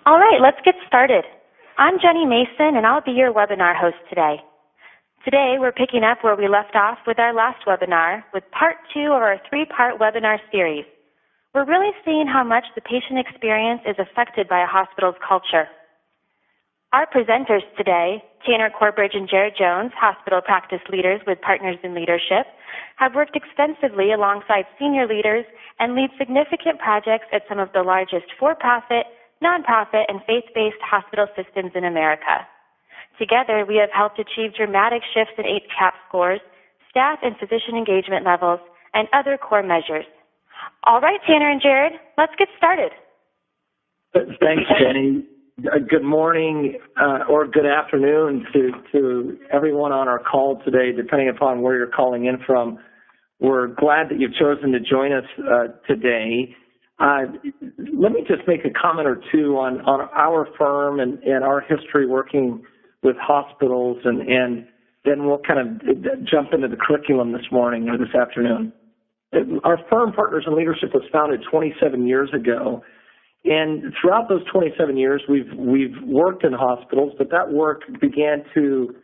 All right, let's get started. I'm Jenny Mason, and I'll be your webinar host today. Today, we're picking up where we left off with our last webinar with part 2 of our 3-part webinar series. We're really seeing how much the patient experience is affected by a hospital's culture. Our presenters today, Tanner Corbridge and Jared Jones, hospital practice leaders with Partners in Leadership, have worked extensively alongside senior leaders and lead significant projects at some of the largest for-profit, nonprofit, and faith-based hospital systems in America. Together, we have helped achieve dramatic shifts in HCAHPS scores, staff and physician engagement levels, and other core measures. All right, Tanner and Jared, let's get started. Thanks, Jenny. Good morning or good afternoon to everyone on our call today, depending upon where you're calling in from. We're glad that you've chosen to join us today. Let me just make a comment or two on our firm and our history working with hospitals, and then we'll kind of jump into the curriculum this morning or this afternoon. Our firm, Partners in Leadership, was founded 27 years ago, and throughout those 27 years, we've worked in hospitals, but that work began to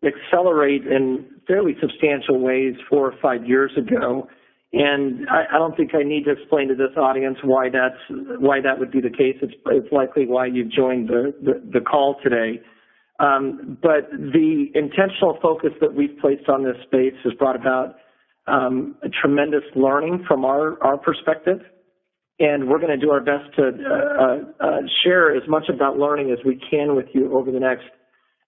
accelerate in fairly substantial ways 4 or 5 years ago. And I don't think I need to explain to this audience why that would be the case. It's likely why you've joined the call today. But the intentional focus that we've placed on this space has brought about a tremendous learning from our perspective. And we're going to do our best to share as much of that learning as we can with you over the next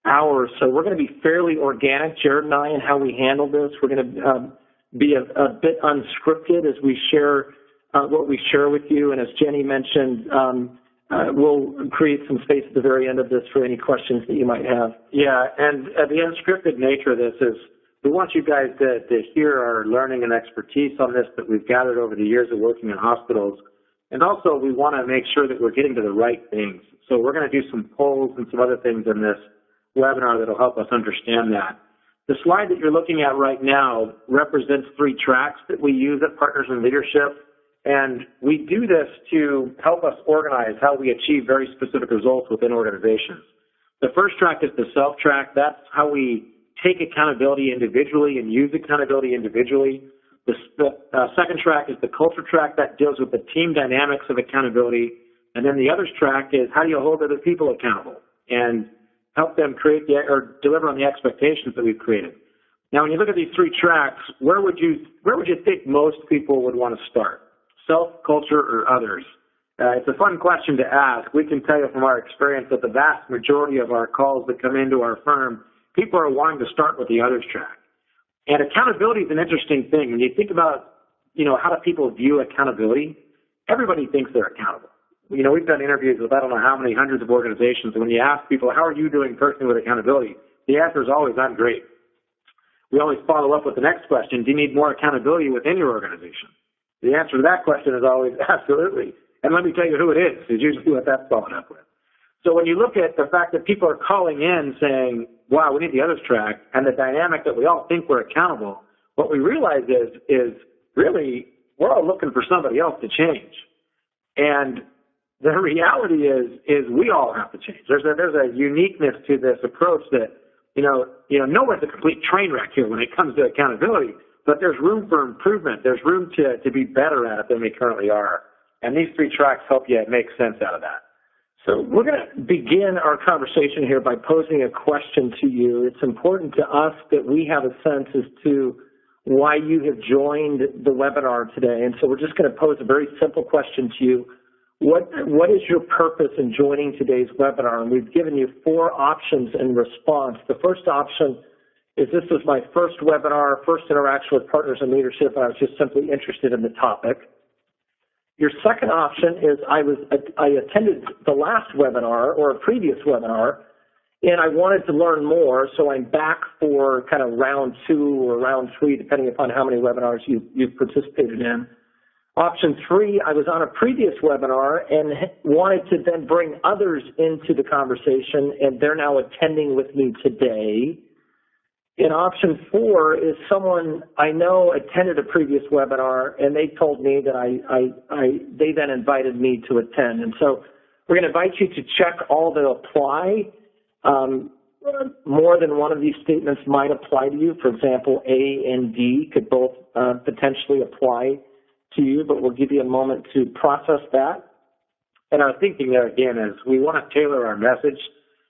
hour. So we're going to be fairly organic, Jared and I, in how we handle this. We're going to be a bit unscripted as we share what we share with you. And as Jenny mentioned, we'll create some space at the very end of this for any questions that you might have. Yeah, and the unscripted nature of this is we want you guys to hear our learning and expertise on this that we've gathered over the years of working in hospitals. And also, we want to make sure that we're getting to the right things. So we're going to do some polls and some other things in this webinar that will help us understand that. The slide that you're looking at right now represents 3 tracks that we use at Partners in Leadership, and we do this to help us organize how we achieve very specific results within organizations. The first track is the self track. That's how we take accountability individually and use accountability individually. The second track is the culture track. That deals with the team dynamics of accountability. And then the other track is how do you hold other people accountable and help them create or deliver on the expectations that we've created. Now, when you look at these 3 tracks, where would you think most people would want to start? Self, culture, or others? It's a fun question to ask. We can tell you from our experience that the vast majority of our calls that come into our firm, people are wanting to start with the others track. And accountability is an interesting thing. When you think about, how do people view accountability, everybody thinks they're accountable. We've done interviews with I don't know how many hundreds of organizations, and when you ask people, how are you doing personally with accountability, the answer is always, I'm great. We always follow up with the next question, do you need more accountability within your organization? The answer to that question is always, absolutely. And let me tell you who it is usually what that's followed up with. So when you look at the fact that people are calling in saying, wow, we need the others track, and the dynamic that we all think we're accountable, what we realize is really we're all looking for somebody else to change. And the reality is we all have to change. There's a uniqueness to this approach that, no one's a complete train wreck here when it comes to accountability, but there's room for improvement. There's room to be better at it than we currently are. And these 3 tracks help you make sense out of that. So we're going to begin our conversation here by posing a question to you. It's important to us that we have a sense as to why you have joined the webinar today. And so we're just going to pose a very simple question to you. What is your purpose in joining today's webinar? And we've given you 4 options in response. The first option is this was my first webinar, first interaction with Partners in Leadership, and I was just simply interested in the topic. Your second option is I attended the last webinar or a previous webinar, and I wanted to learn more, so I'm back for kind of round 2 or round 3, depending upon how many webinars you've participated in. Option 3, I was on a previous webinar and wanted to then bring others into the conversation, and they're now attending with me today. And option 4 is someone I know attended a previous webinar, and they told me that they then invited me to attend. And so We're going to invite you to check all that apply. More than one of these statements might apply to you. For example, A and D could both potentially apply to you, but we'll give you a moment to process that. And our thinking there, again, is we want to tailor our message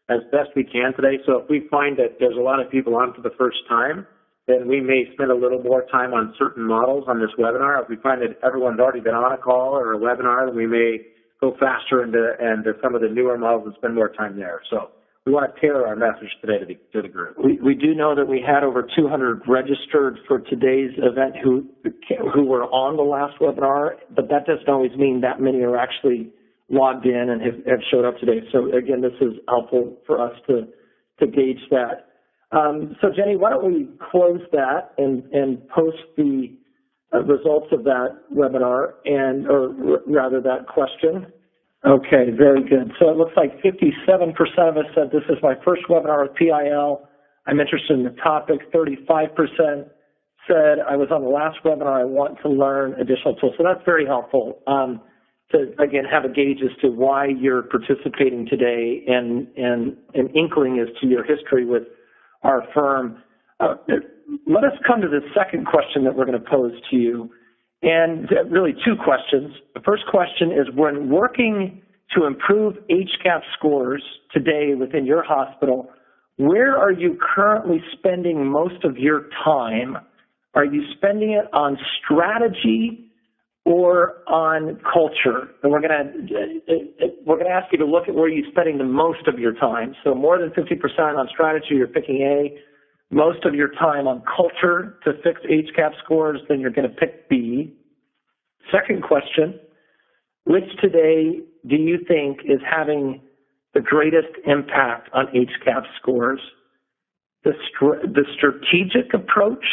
as best we can today. So if we find that there's a lot of people on for the first time, then we may spend a little more time on certain models on this webinar. If we find that everyone's already been on a call or a webinar, then we may go faster into some of the newer models and spend more time there. So we want to tailor our message today to the group. We do know that we had over 200 registered for today's event who were on the last webinar, but that doesn't always mean that many are actually logged in and have showed up today. So again, this is helpful for us to gauge that. So Jenny, why don't we close that and post the results of that webinar or rather that question. Okay, very good. So it looks like 57% of us said this is my first webinar with PIL. I'm interested in the topic. 35% said I was on the last webinar. I want to learn additional tools. So that's very helpful to, again, have a gauge as to why you're participating today and an inkling as to your history with our firm. Let us come to the second question that we're going to pose to you. And really two questions. The first question is, when working to improve HCAHPS scores today within your hospital, where are you currently spending most of your time? Are you spending it on strategy or on culture? And we're going to ask you to look at where you're spending the most of your time. So more than 50% on strategy, you're picking A. Most of your time on culture to fix HCAHPS scores, then you're going to pick B. Second question, which today do you think is having the greatest impact on HCAHPS scores? The strategic approach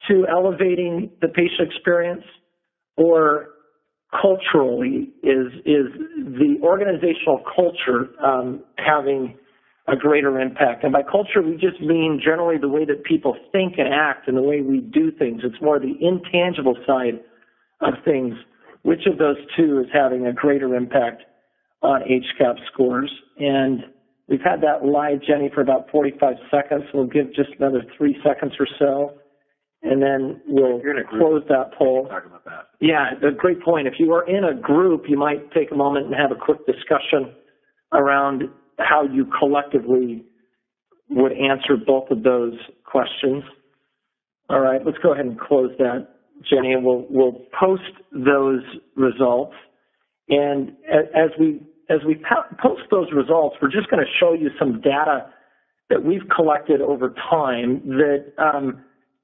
to elevating the patient experience, or culturally is the organizational culture having a greater impact? And by culture, we just mean generally the way that people think and act and the way we do things. It's more the intangible side of things. Which of those two is having a greater impact on HCAHPS scores? And we've had that live, Jenny, for about 45 seconds. We'll give just another 3 seconds or so, and then we'll close that poll. Talk about that. Yeah, a great point. If you are in a group, you might take a moment and have a quick discussion around how you collectively would answer both of those questions. All right, let's go ahead and close that, Jenny, and we'll post those results. And as we post those results, we're just going to show you some data that we've collected over time that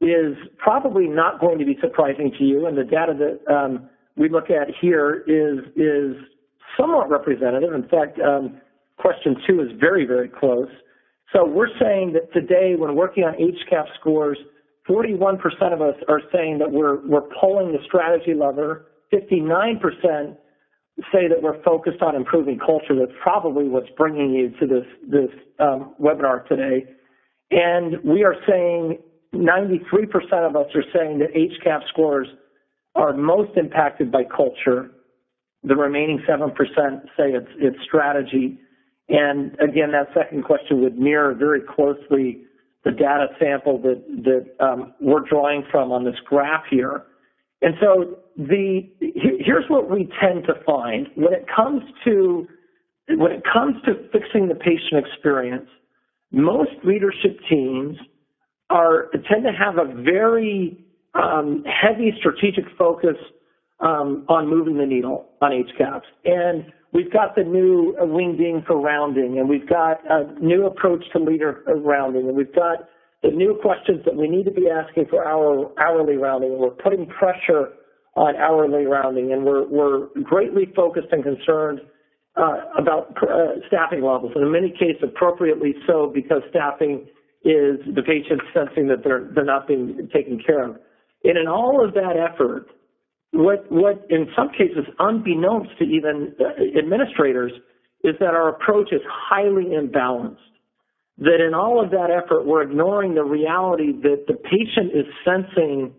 is probably not going to be surprising to you. And the data that we look at here is somewhat representative. In fact, question 2 is very, very close. So we're saying that today, when working on HCAHPS scores, 41% of us are saying that we're pulling the strategy lever. 59% say that we're focused on improving culture. That's probably what's bringing you to this webinar today. And we are saying 93% of us are saying that HCAHPS scores are most impacted by culture. The remaining 7% say it's strategy. And again, that second question would mirror very closely the data sample that we're drawing from on this graph here. And so here's what we tend to find. When it comes to fixing the patient experience, most leadership teams tend to have a very heavy strategic focus on moving the needle on HCAHPS. And we've got the new wing-ding for rounding, and we've got a new approach to leader rounding, and we've got the new questions that we need to be asking for hourly rounding, and we're putting pressure on hourly rounding, and we're greatly focused and concerned about staffing levels, and in many cases appropriately so, because staffing is the patient sensing that they're not being taken care of. And in all of that effort, what in some cases, unbeknownst to even administrators, is that our approach is highly imbalanced. That in all of that effort, we're ignoring the reality that the patient is sensing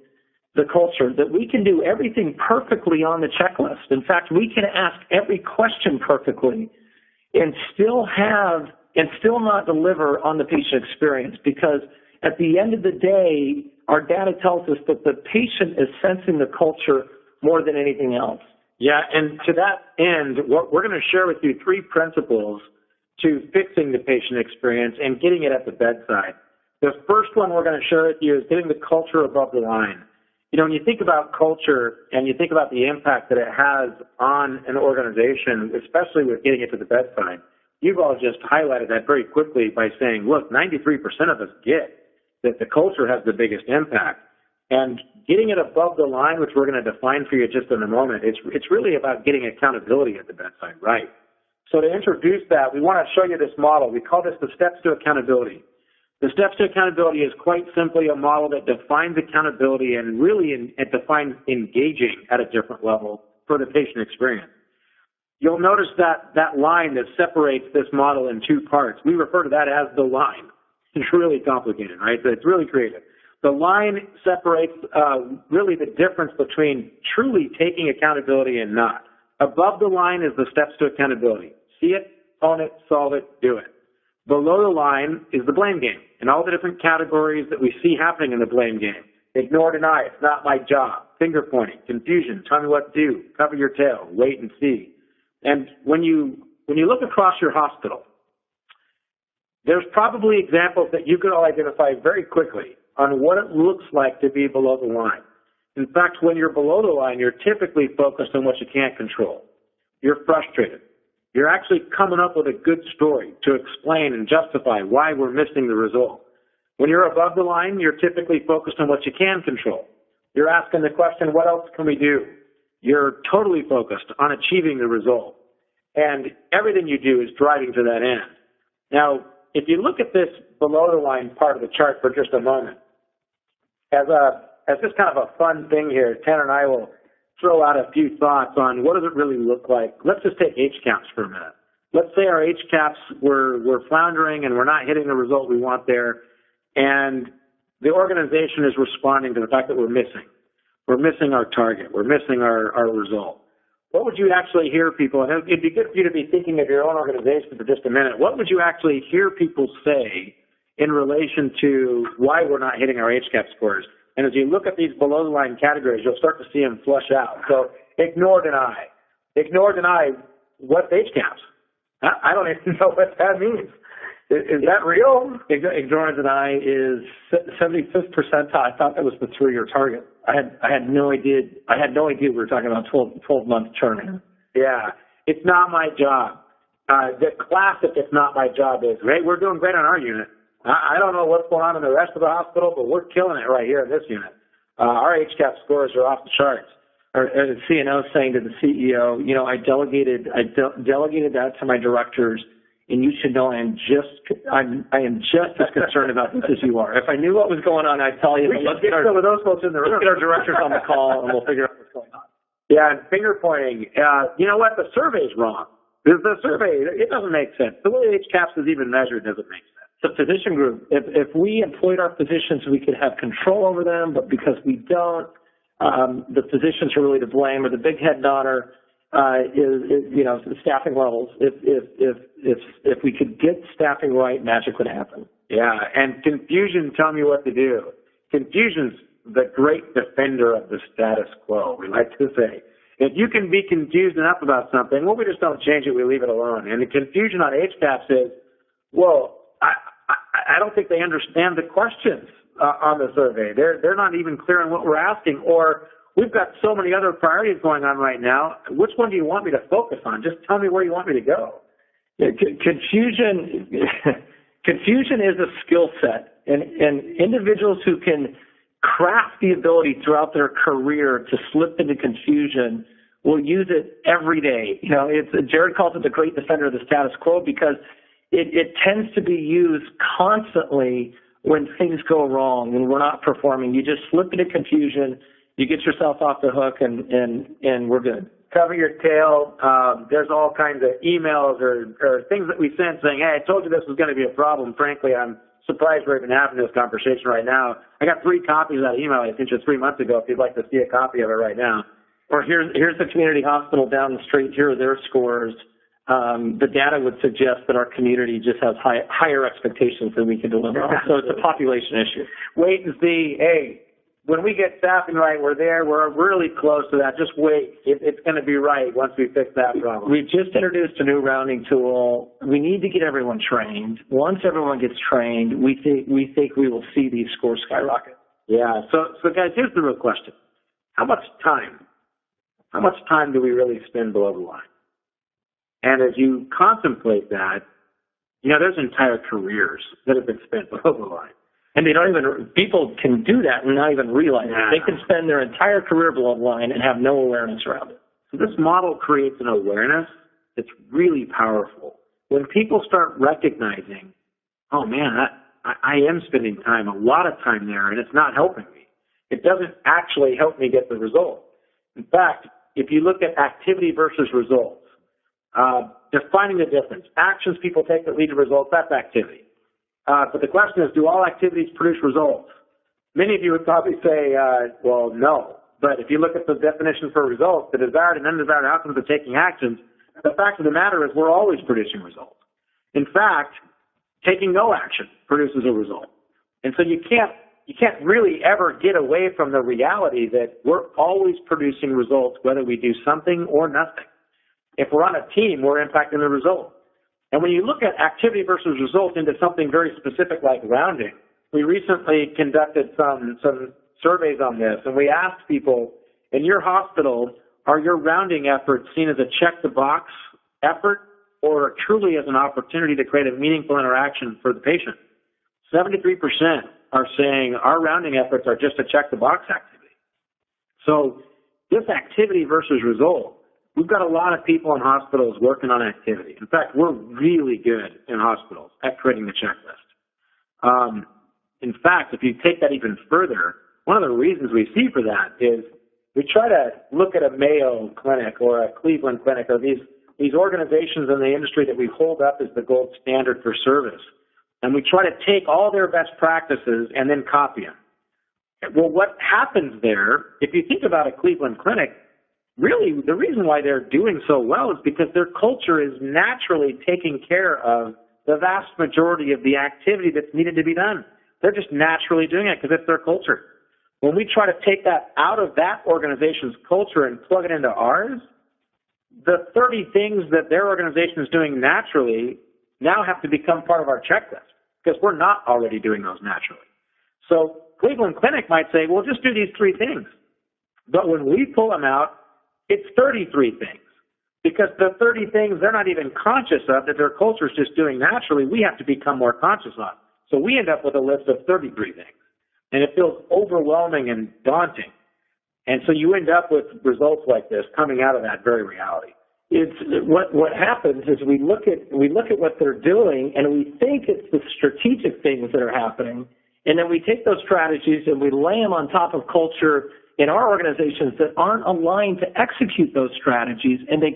the culture, that we can do everything perfectly on the checklist. In fact, we can ask every question perfectly. and still not deliver on the patient experience, because at the end of the day, our data tells us that the patient is sensing the culture more than anything else. Yeah, and to that end, we're going to share with you 3 principles to fixing the patient experience and getting it at the bedside. The first one we're going to share with you is getting the culture above the line. You know, when you think about culture and you think about the impact that it has on an organization, especially with getting it to the bedside, you've all just highlighted that very quickly by saying, look, 93% of us get that the culture has the biggest impact. And getting it above the line, which we're going to define for you just in a moment, it's really about getting accountability at the bedside, right? So to introduce that, we want to show you this model. We call this the steps to accountability. The steps to accountability is quite simply a model that defines accountability and really it defines engaging at a different level for the patient experience. You'll notice that line that separates this model in 2 parts. We refer to that as the line. It's really complicated, right? But it's really creative. The line separates really the difference between truly taking accountability and not. Above the line is the steps to accountability. See it, own it, solve it, do it. Below the line is the blame game and all the different categories that we see happening in the blame game. Ignore, deny, it's not my job. Finger pointing, confusion, tell me what to do, cover your tail, wait and see. And when you look across your hospital, there's probably examples that you could all identify very quickly on what it looks like to be below the line. In fact, when you're below the line, you're typically focused on what you can't control. You're frustrated. You're actually coming up with a good story to explain and justify why we're missing the result. When you're above the line, you're typically focused on what you can control. You're asking the question, what else can we do? You're totally focused on achieving the result. And everything you do is driving to that end. Now, if you look at this below the line part of the chart for just a moment, as just kind of a fun thing here, Tanner and I will throw out a few thoughts on what does it really look like. Let's just take HCAHPS for a minute. Let's say our HCAHPS we're floundering and we're not hitting the result we want there, and the organization is responding to the fact that we're missing. We're missing our target. We're missing our result. What would you actually hear people, and it'd be good for you to be thinking of your own organization for just a minute, what would you actually hear people say in relation to why we're not hitting our HCAHPS scores? And as you look at these below-the-line categories, you'll start to see them flush out. So ignore, deny. Ignore, deny, what's HCAHPS? I don't even know what that means. Is that real? Ignore and deny is 75th percentile. I thought that was the 3-year target. I had no idea. We were talking about 12-month churning. Yeah, it's not my job. The classic "it's not my job" is, hey, we're doing great on our unit. I don't know what's going on in the rest of the hospital, but we're killing it right here in this unit. Our HCAHPS scores are off the charts. Or the CNO saying to the CEO, you know, I delegated that to my directors, and you should know I am just as concerned about this as you are. If I knew what was going on, I'd tell you. Let's get some of those folks in the room. Let's get our directors on the call, and we'll figure out what's going on. Yeah, and finger pointing. You know what? The survey's wrong. The survey, it doesn't make sense. The way HCAHPS is even measured doesn't make sense. The physician group, if we employed our physicians, we could have control over them, but because we don't, the physicians are really to blame, or the big head nodder is the staffing levels. If we could get staffing right, magic would happen. Yeah, and confusion, tell me what to do. Confusion's the great defender of the status quo, we like to say. If you can be confused enough about something, well, we just don't change it, we leave it alone. And the confusion on HCAHPS is, well, I don't think they understand the questions on the survey. They're not even clear on what we're asking, or we've got so many other priorities going on right now. Which one do you want me to focus on? Just tell me where you want me to go. Yeah, confusion is a skill set, and individuals who can craft the ability throughout their career to slip into confusion will use it every day. You know, Jared calls it the great defender of the status quo because it tends to be used constantly when things go wrong, when we're not performing. You just slip into confusion, you get yourself off the hook, and we're good. Cover your tail. There's all kinds of emails or things that we send saying, hey, I told you this was going to be a problem. Frankly, I'm surprised we're even having this conversation right now. I got 3 copies of that email I sent you 3 months ago if you'd like to see a copy of it right now. Or here's the community hospital down the street. Here are their scores. the data would suggest that our community just has higher expectations than we can deliver on. So it's a population issue. Wait and see. Hey, when we get staffing right, we're there. We're really close to that. Just wait. It's going to be right once we fix that problem. We've just introduced a new rounding tool. We need to get everyone trained. Once everyone gets trained, we think we will see these scores skyrocket. Yeah. So guys, here's the real question. How much time do we really spend below the line? And as you contemplate that, there's entire careers that have been spent below the line. And people can do that and not even realize it. They can spend their entire career below the line and have no awareness around it. So this model creates an awareness that's really powerful. When people start recognizing, oh man, I am spending a lot of time there, and it's not helping me. It doesn't actually help me get the result. In fact, if you look at activity versus results, defining the difference. Actions people take that lead to results, that's activity. But the question is, do all activities produce results? Many of you would probably say, well, no. But if you look at the definition for results, the desired and undesired outcomes of taking actions, the fact of the matter is we're always producing results. In fact, taking no action produces a result. And so you can't really ever get away from the reality that we're always producing results, whether we do something or nothing. If we're on a team, we're impacting the result. And when you look at activity versus result into something very specific like rounding, we recently conducted some surveys on this, and we asked people, in your hospital, are your rounding efforts seen as a check-the-box effort or truly as an opportunity to create a meaningful interaction for the patient? 73% are saying our rounding efforts are just a check-the-box activity. So this activity versus result, we've got a lot of people in hospitals working on activity. In fact, we're really good in hospitals at creating the checklist. In fact, if you take that even further, one of the reasons we see for that is we try to look at a Mayo Clinic or a Cleveland Clinic or these organizations in the industry that we hold up as the gold standard for service. And we try to take all their best practices and then copy them. Well, what happens there, if you think about a Cleveland Clinic, really the reason why they're doing so well is because their culture is naturally taking care of the vast majority of the activity that's needed to be done. They're just naturally doing it because it's their culture. When we try to take that out of that organization's culture and plug it into ours, the 30 things that their organization is doing naturally now have to become part of our checklist because we're not already doing those naturally. So Cleveland Clinic might say, well, just do these 3 things. But when we pull them out, it's 33 things. Because the 30 things they're not even conscious of that their culture is just doing naturally, we have to become more conscious of. So we end up with a list of 33 things. And it feels overwhelming and daunting. And so you end up with results like this coming out of that very reality. It's what happens is we look at what they're doing and we think it's the strategic things that are happening, and then we take those strategies and we lay them on top of culture in our organizations that aren't aligned to execute those strategies, and they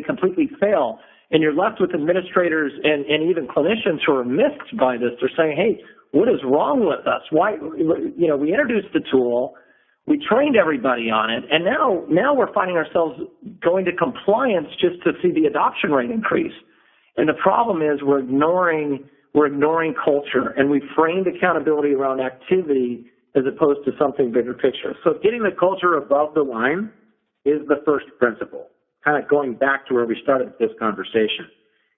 completely fail. And you're left with administrators and even clinicians who are missed by this. They're saying, hey, what is wrong with us? Why, we introduced the tool, we trained everybody on it, and now we're finding ourselves going to compliance just to see the adoption rate increase. And the problem is we're ignoring culture, and we framed accountability around activity as opposed to something bigger picture. So getting the culture above the line is the first principle, kind of going back to where we started this conversation.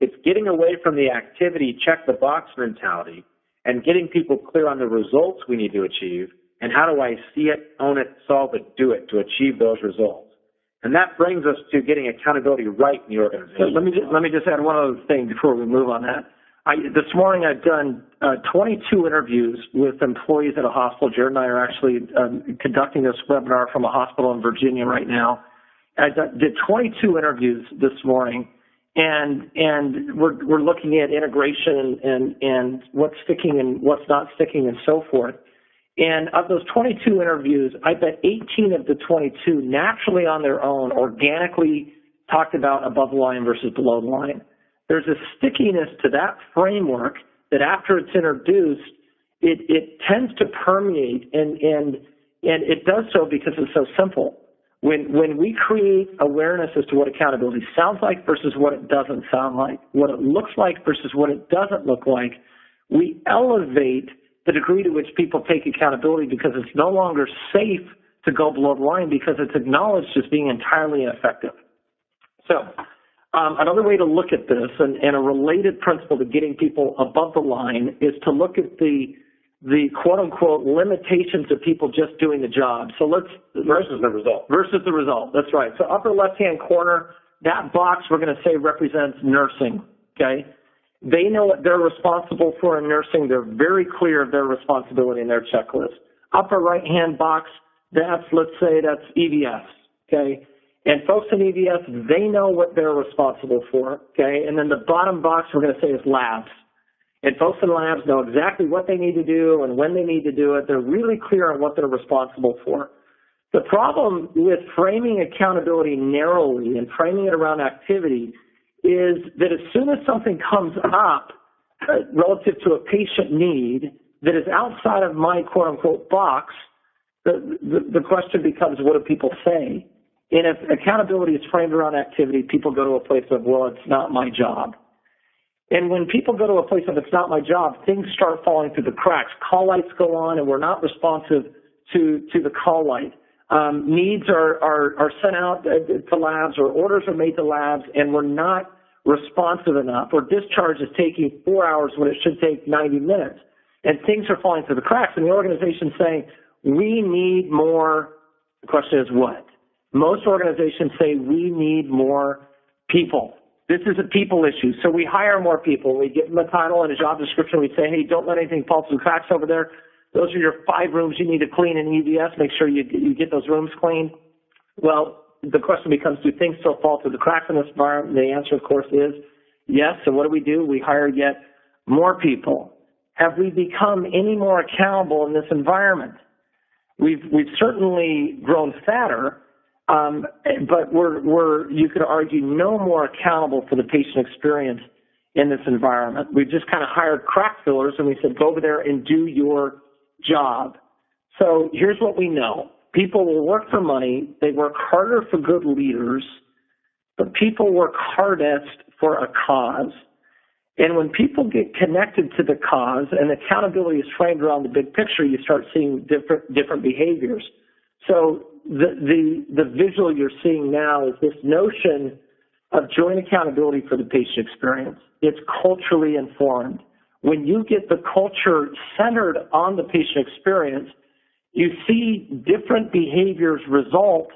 It's getting away from the activity check-the-box mentality and getting people clear on the results we need to achieve and how do I see it, own it, solve it, do it to achieve those results. And that brings us to getting accountability right in the organization. So let me just add one other thing before we move on that. This morning I've done 22 interviews with employees at a hospital. Jared and I are actually conducting this webinar from a hospital in Virginia right now. I did 22 interviews this morning, and we're looking at integration and what's sticking and what's not sticking and so forth. And of those 22 interviews, I bet 18 of the 22 naturally on their own organically talked about above the line versus below the line. There's a stickiness to that framework that after it's introduced, it tends to permeate, and it does so because it's so simple. When we create awareness as to what accountability sounds like versus what it doesn't sound like, what it looks like versus what it doesn't look like, we elevate the degree to which people take accountability because it's no longer safe to go below the line because it's acknowledged as being entirely ineffective. So another way to look at this, and a related principle to getting people above the line, is to look at the quote-unquote limitations of people just doing the job. So versus the result. Versus the result, that's right. So upper left-hand corner, that box we're going to say represents nursing, okay? They know what they're responsible for in nursing. They're very clear of their responsibility in their checklist. Upper right-hand box, let's say that's EVS, okay? And folks in EVS, they know what they're responsible for, okay? And then the bottom box we're going to say is labs. And folks in labs know exactly what they need to do and when they need to do it. They're really clear on what they're responsible for. The problem with framing accountability narrowly and framing it around activity is that as soon as something comes up relative to a patient need that is outside of my quote-unquote box, the question becomes, what do people say? And if accountability is framed around activity, people go to a place of, well, it's not my job. And when people go to a place of it's not my job, things start falling through the cracks. Call lights go on, and we're not responsive to the call light. Needs are sent out to labs, or orders are made to labs, and we're not responsive enough. Or discharge is taking 4 hours when it should take 90 minutes. And things are falling through the cracks, and the organization's saying, we need more. The question is what? Most organizations say we need more people. This is a people issue. So we hire more people. We give them a title and a job description. We say, hey, don't let anything fall through the cracks over there. Those are your 5 rooms you need to clean in EVS. Make sure you get those rooms cleaned. Well, the question becomes, do things still fall through the cracks in this environment? The answer, of course, is yes. So what do? We hire yet more people. Have we become any more accountable in this environment? We've certainly grown fatter. But we're, you could argue, no more accountable for the patient experience in this environment. We've just kind of hired crack fillers and we said, go over there and do your job. So here's what we know. People will work for money. They work harder for good leaders, but people work hardest for a cause. And when people get connected to the cause and accountability is framed around the big picture, you start seeing different behaviors. So the visual you're seeing now is this notion of joint accountability for the patient experience. It's culturally informed. When you get the culture centered on the patient experience, you see different behaviors result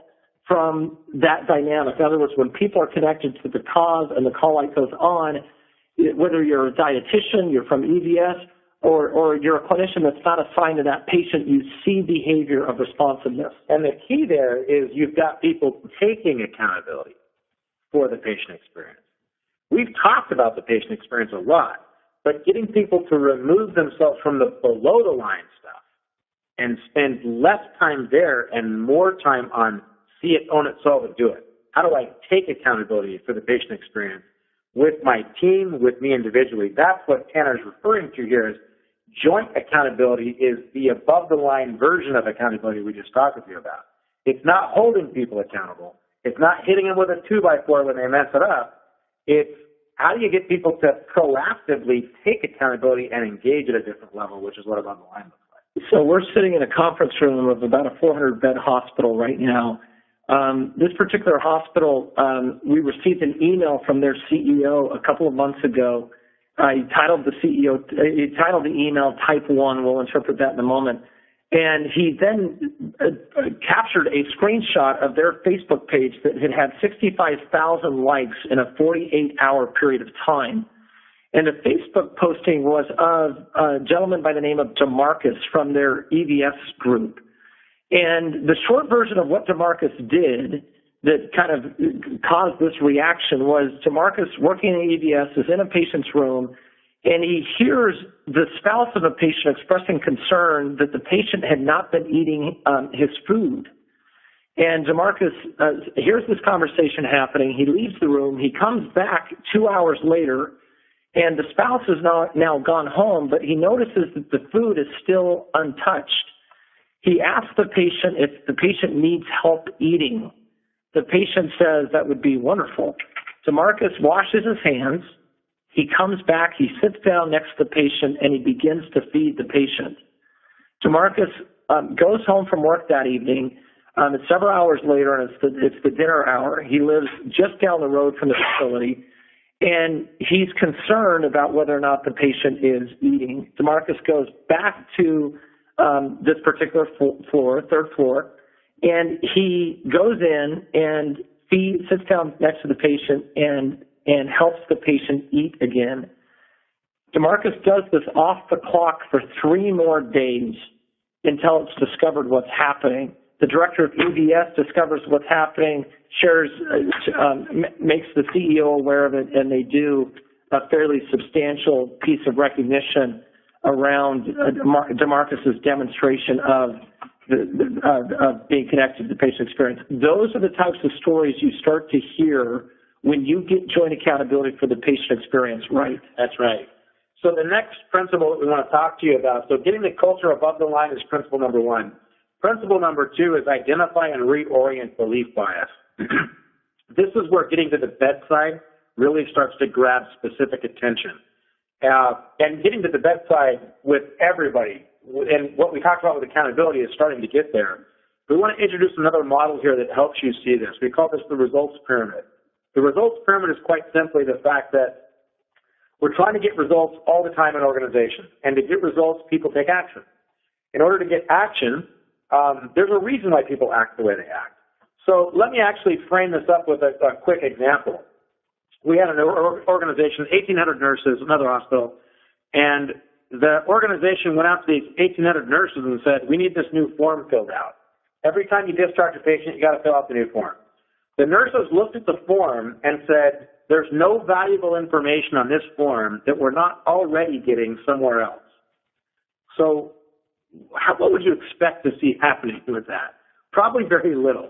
from that dynamic. In other words, when people are connected to the cause and the call light goes on, whether you're a dietitian, you're from EVS, or you're a clinician that's not assigned to that patient, you see behavior of responsiveness. And the key there is you've got people taking accountability for the patient experience. We've talked about the patient experience a lot, but getting people to remove themselves from the below-the-line stuff and spend less time there and more time on see it, own it, solve it, do it. How do I take accountability for the patient experience with my team, with me individually? That's what Tanner's referring to here is joint accountability is the above-the-line version of accountability we just talked with you about. It's not holding people accountable. It's not hitting them with a 2x4 when they mess it up. It's how do you get people to proactively take accountability and engage at a different level, which is what above the line looks like. So we're sitting in a conference room of about a 400-bed hospital right now. This particular hospital, we received an email from their CEO a couple of months ago. He titled the email Type 1. We'll interpret that in a moment. And he then captured a screenshot of their Facebook page that had 65,000 likes in a 48-hour period of time. And the Facebook posting was of a gentleman by the name of DeMarcus from their EVS group. And the short version of what DeMarcus did that kind of caused this reaction was DeMarcus, working in EVS, is in a patient's room, and he hears the spouse of a patient expressing concern that the patient had not been eating his food. And DeMarcus hears this conversation happening. He leaves the room. He comes back 2 hours later, and the spouse is now gone home, but he notices that the food is still untouched. He asks the patient if the patient needs help eating, The patient says that would be wonderful. DeMarcus washes his hands. He comes back, he sits down next to the patient, and he begins to feed the patient. DeMarcus goes home from work that evening. It's several hours later, and it's the dinner hour. He lives just down the road from the facility, and he's concerned about whether or not the patient is eating. DeMarcus goes back to this particular floor, third floor, and he goes in and sits down next to the patient and helps the patient eat again. DeMarcus does this off the clock for 3 more days until it's discovered what's happening. The director of EBS discovers what's happening, makes the CEO aware of it, and they do a fairly substantial piece of recognition around DeMarcus's demonstration of being connected to the patient experience. Those are the types of stories you start to hear when you get joint accountability for the patient experience right. That's right. So the next principle that we want to talk to you about, so getting the culture above the line is principle number 1. Principle number 2 is identify and reorient belief bias. This is where getting to the bedside really starts to grab specific attention. And getting to the bedside with everybody, and what we talked about with accountability is starting to get there. We want to introduce another model here that helps you see this. We call this the results pyramid. The results pyramid is quite simply the fact that we're trying to get results all the time in organizations. And to get results, people take action. In order to get action, there's a reason why people act the way they act. So let me actually frame this up with a quick example. We had an organization, 1,800 nurses, another hospital, and the organization went out to these 1,800 nurses and said, we need this new form filled out. Every time you discharge a patient, you got to fill out the new form. The nurses looked at the form and said, there's no valuable information on this form that we're not already getting somewhere else. So what would you expect to see happening with that? Probably very little.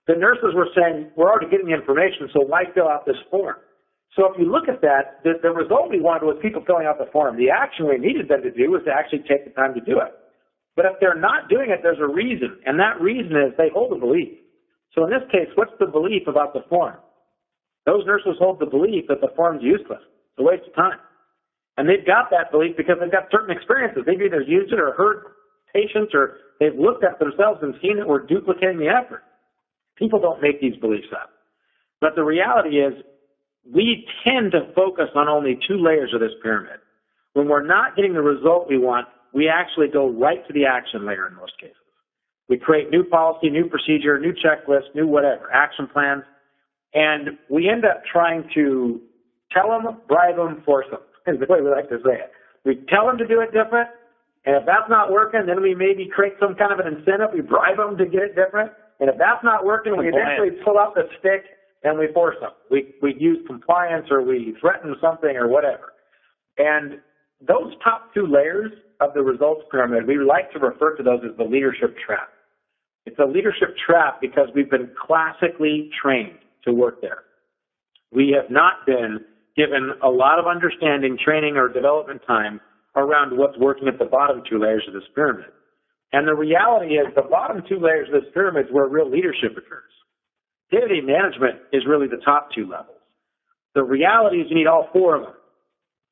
The nurses were saying, we're already getting the information, so why fill out this form? So if you look at that, the result we wanted was people filling out the form. The action we needed them to do was to actually take the time to do it. But if they're not doing it, there's a reason, and that reason is they hold a belief. So in this case, what's the belief about the form? Those nurses hold the belief that the form's useless. It's a waste of time. And they've got that belief because they've got certain experiences. They've either used it or heard patients, or they've looked at themselves and seen that we're duplicating the effort. People don't make these beliefs up. But the reality is we tend to focus on only 2 layers of this pyramid. When we're not getting the result we want, we actually go right to the action layer in most cases. We create new policy, new procedure, new checklist, new whatever, action plans, and we end up trying to tell them, bribe them, force them, is the way we like to say it. We tell them to do it different, and if that's not working, then we maybe create some kind of an incentive. We bribe them to get it different, and if that's not working, we eventually pull out the stick and we force them. We use compliance, or we threaten something, or whatever. And those top 2 layers of the results pyramid, we like to refer to those as the leadership trap. It's a leadership trap because we've been classically trained to work there. We have not been given a lot of understanding, training, or development time around what's working at the bottom 2 layers of this pyramid. And the reality is the bottom 2 layers of this pyramid is where real leadership occurs. Day-to-day management is really the top 2 levels. The reality is you need all 4 of them.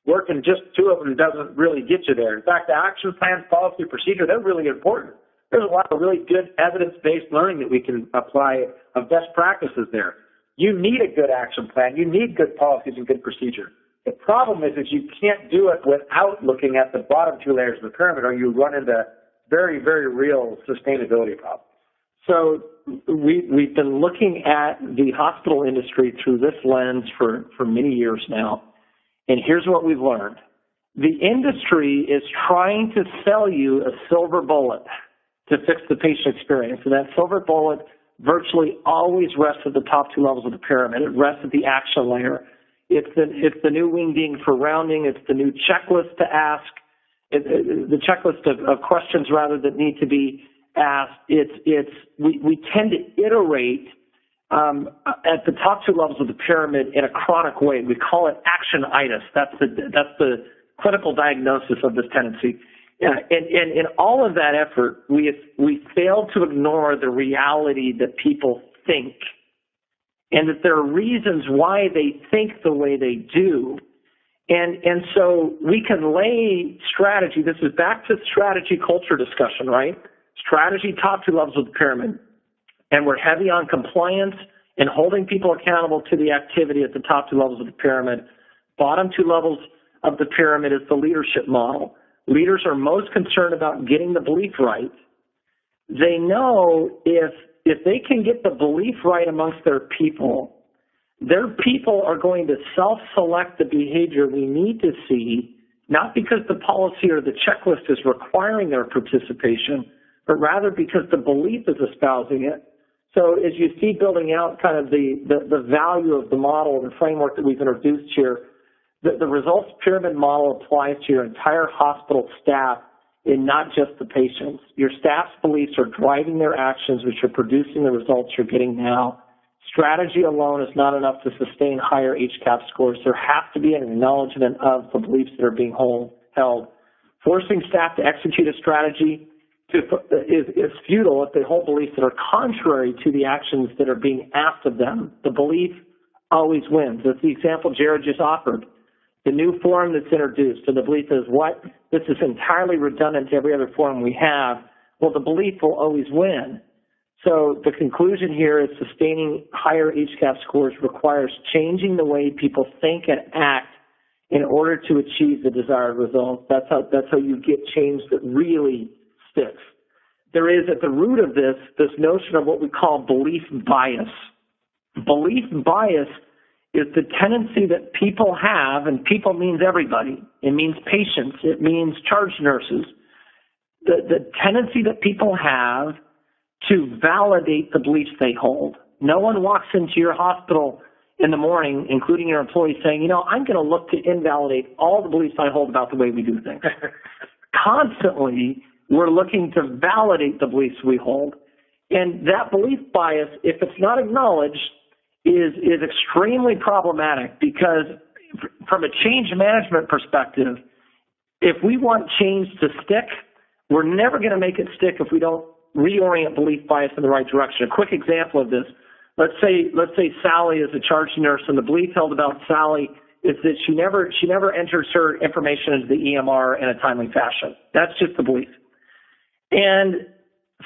Working just 2 of them doesn't really get you there. In fact, the action plans, policy, procedure, they're really important. There's a lot of really good evidence-based learning that we can apply of best practices there. You need a good action plan. You need good policies and good procedure. The problem is you can't do it without looking at the bottom 2 layers of the pyramid, or you run into very, very real sustainability problems. So we've been looking at the hospital industry through this lens for many years now, and here's what we've learned. The industry is trying to sell you a silver bullet to fix the patient experience, and that silver bullet virtually always rests at the top 2 levels of the pyramid. It rests at the action layer. It's the new wingding for rounding. It's the new checklist to ask. The checklist of questions rather that need to be asked. We tend to iterate at the top 2 levels of the pyramid in a chronic way. We call it actionitis. That's the clinical diagnosis of this tendency. And in all of that effort, we fail to ignore the reality that people think and that there are reasons why they think the way they do. And so we can lay strategy. This is back to strategy culture discussion, right? Strategy, top 2 levels of the pyramid. And we're heavy on compliance and holding people accountable to the activity at the top 2 levels of the pyramid. Bottom 2 levels of the pyramid is the leadership model. Leaders are most concerned about getting the belief right. They know if they can get the belief right amongst their people are going to self-select the behavior we need to see, not because the policy or the checklist is requiring their participation, but rather because the belief is espousing it. So as you see building out kind of the value of the model and the framework that we've introduced here, the results pyramid model applies to your entire hospital staff and not just the patients. Your staff's beliefs are driving their actions, which are producing the results you're getting now. Strategy alone is not enough to sustain higher HCAHPS scores. There has to be an acknowledgement of the beliefs that are being held. Forcing staff to execute a strategy is futile if they hold beliefs that are contrary to the actions that are being asked of them. The belief always wins. That's the example Jared just offered. The new form that's introduced, and the belief is, what? This is entirely redundant to every other form we have. Well, the belief will always win. So the conclusion here is sustaining higher HCAHPS scores requires changing the way people think and act in order to achieve the desired results. That's how you get change that really sticks. There is at the root of this notion of what we call belief bias. Belief bias is the tendency that people have, and people means everybody. It means patients. It means charge nurses. The tendency that people have to validate the beliefs they hold. No one walks into your hospital in the morning, including your employees, saying, I'm going to look to invalidate all the beliefs I hold about the way we do things. Constantly, we're looking to validate the beliefs we hold. And that belief bias, if it's not acknowledged, is extremely problematic, because from a change management perspective, if we want change to stick, we're never going to make it stick if we don't reorient belief bias in the right direction. A quick example of this, let's say Sally is a charge nurse, and the belief held about Sally is that she never enters her information into the EMR in a timely fashion. That's just the belief. And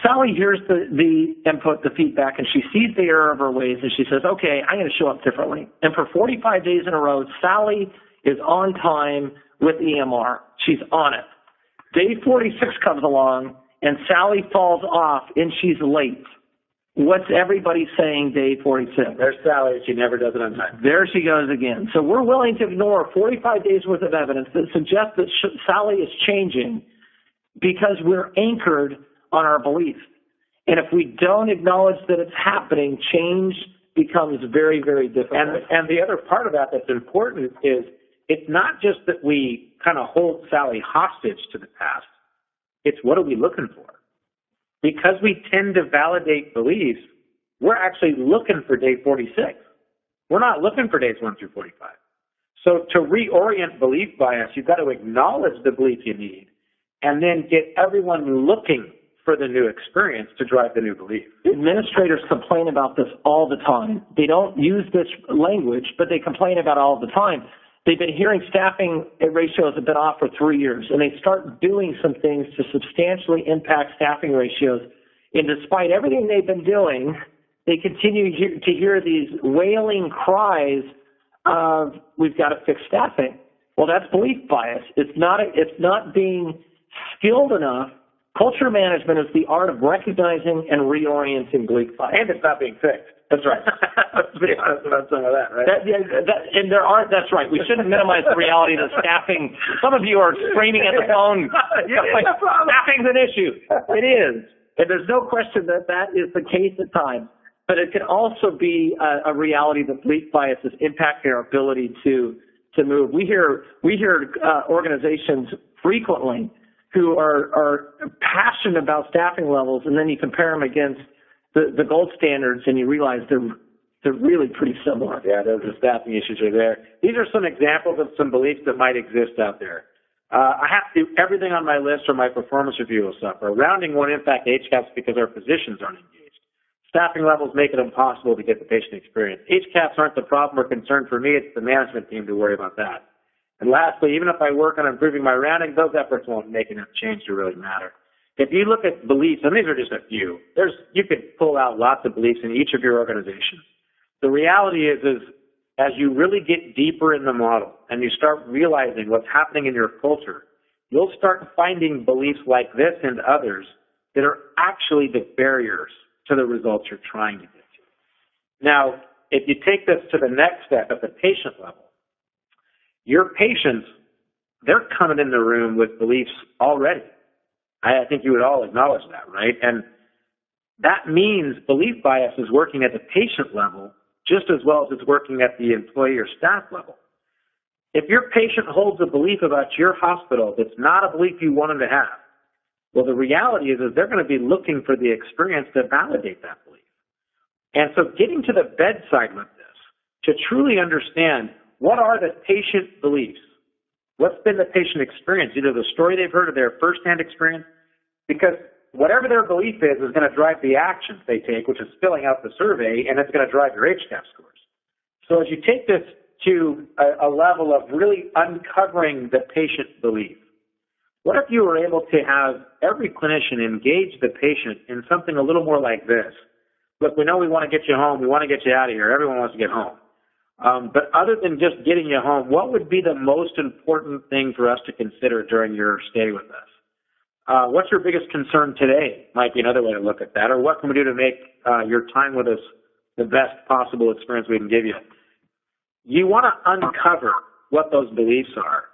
Sally hears the input, the feedback, and she sees the error of her ways, and she says, okay, I'm going to show up differently. And for 45 days in a row, Sally is on time with EMR. She's on it. Day 46 comes along, and Sally falls off, and she's late. What's everybody saying day 46? There's Sally. She never does it on time. There she goes again. So we're willing to ignore 45 days worth of evidence that suggests that Sally is changing because we're anchored on our beliefs. And if we don't acknowledge that it's happening, change becomes very, very difficult. And the other part of that that's important is it's not just that we kind of hold Sally hostage to the past. It's what are we looking for? Because we tend to validate beliefs, we're actually looking for day 46. We're not looking for days 1 through 45. So to reorient belief bias, you've got to acknowledge the belief you need and then get everyone looking for the new experience to drive the new belief. Administrators complain about this all the time. They don't use this language, but they complain about it all the time. They've been hearing staffing ratios have been off for 3 years, and they start doing some things to substantially impact staffing ratios. And despite everything they've been doing, they continue to hear these wailing cries of, we've got to fix staffing. Well, that's belief bias. It's not being skilled enough. Culture management is the art of recognizing and reorienting belief bias. And it's not being fixed. That's right. Let's be honest about some of that, right? That's right. We shouldn't minimize the reality that staffing, some of you are screaming at the phone, like, staffing's an issue. It is. And there's no question that is the case at times. But it can also be a reality that belief bias is impacting our ability to move. We hear organizations frequently who are passionate about staffing levels, and then you compare them against the gold standards, and you realize they're really pretty similar. Yeah, the staffing issues are there. These are some examples of some beliefs that might exist out there. I have to do everything on my list or my performance review will suffer. Rounding won't impact HCAHPS because our physicians aren't engaged. Staffing levels make it impossible to get the patient experience. HCAHPS aren't the problem or concern for me. It's the management team to worry about that. And lastly, even if I work on improving my rounding, those efforts won't make enough change to really matter. If you look at beliefs, and these are just a few, you could pull out lots of beliefs in each of your organizations. The reality is as you really get deeper in the model and you start realizing what's happening in your culture, you'll start finding beliefs like this and others that are actually the barriers to the results you're trying to get to. Now, if you take this to the next step at the patient level, your patients, they're coming in the room with beliefs already. I think you would all acknowledge that, right? And that means belief bias is working at the patient level just as well as it's working at the employee or staff level. If your patient holds a belief about your hospital that's not a belief you want them to have, well, the reality is they're going to be looking for the experience to validate that belief. And so getting to the bedside with this, to truly understand what are the patient beliefs, what's been the patient experience, either the story they've heard or their firsthand experience, because whatever their belief is going to drive the actions they take, which is filling out the survey, and it's going to drive your HCAHPS scores. So as you take this to a level of really uncovering the patient belief, what if you were able to have every clinician engage the patient in something a little more like this? Look, we know we want to get you home. We want to get you out of here. Everyone wants to get home. But other than just getting you home, what would be the most important thing for us to consider during your stay with us? What's your biggest concern today? Might be another way to look at that. Or what can we do to make your time with us the best possible experience we can give you? You want to uncover what those beliefs are.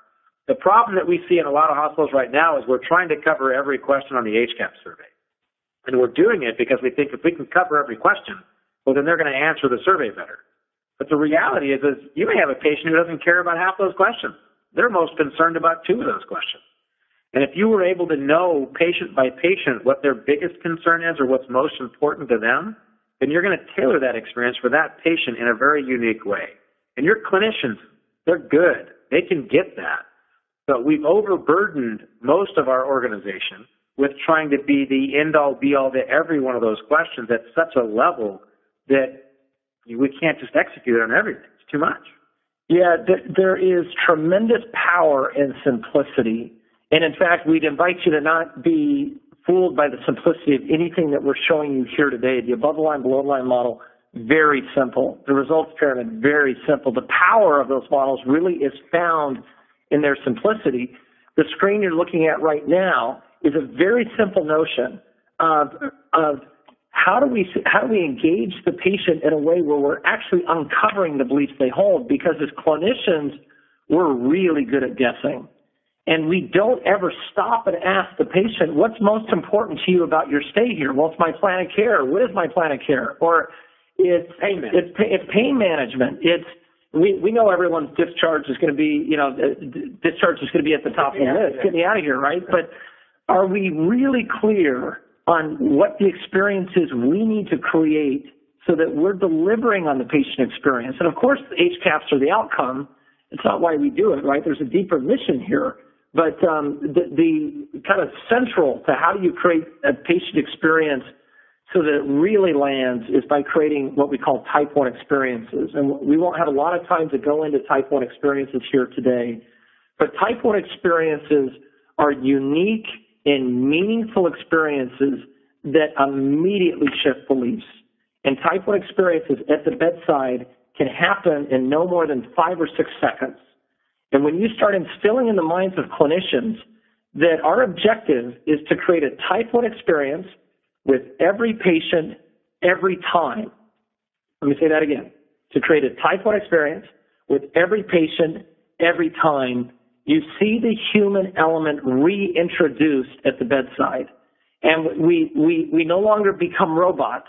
The problem that we see in a lot of hospitals right now is we're trying to cover every question on the HCAHPS survey. And we're doing it because we think if we can cover every question, well, then they're going to answer the survey better. But the reality is you may have a patient who doesn't care about half those questions. They're most concerned about two of those questions. And if you were able to know patient by patient what their biggest concern is or what's most important to them, then you're going to tailor that experience for that patient in a very unique way. And your clinicians, they're good. They can get that. But we've overburdened most of our organization with trying to be the end-all, be-all to every one of those questions at such a level that we can't just execute on everything. It's too much. Yeah, there is tremendous power in simplicity. And in fact, we'd invite you to not be fooled by the simplicity of anything that we're showing you here today. The above-the-line, below-the-line model, very simple. The results pyramid, very simple. The power of those models really is found in their simplicity. The screen you're looking at right now is a very simple notion of how do we engage the patient in a way where we're actually uncovering the beliefs they hold, because as clinicians, we're really good at guessing. And we don't ever stop and ask the patient, what's most important to you about your stay here? What's my plan of care? What is my plan of care? Or it's pain management. We know everyone's discharge is going to be, discharge is going to be at the top of the list. Get me out of here, right? But are we really clear on what the experience is we need to create so that we're delivering on the patient experience? And of course, the HCAHPS are the outcome. It's not why we do it, right? There's a deeper mission here. But the kind of central to how do you create a patient experience so that it really lands is by creating what we call type 1 experiences. And we won't have a lot of time to go into type 1 experiences here today. But type 1 experiences are unique and meaningful experiences that immediately shift beliefs. And type 1 experiences at the bedside can happen in no more than 5 or 6 seconds. And when you start instilling in the minds of clinicians that our objective is to create a type 1 experience with every patient every time. Let me say that again. To create a type 1 experience with every patient every time, you see the human element reintroduced at the bedside. And we no longer become robots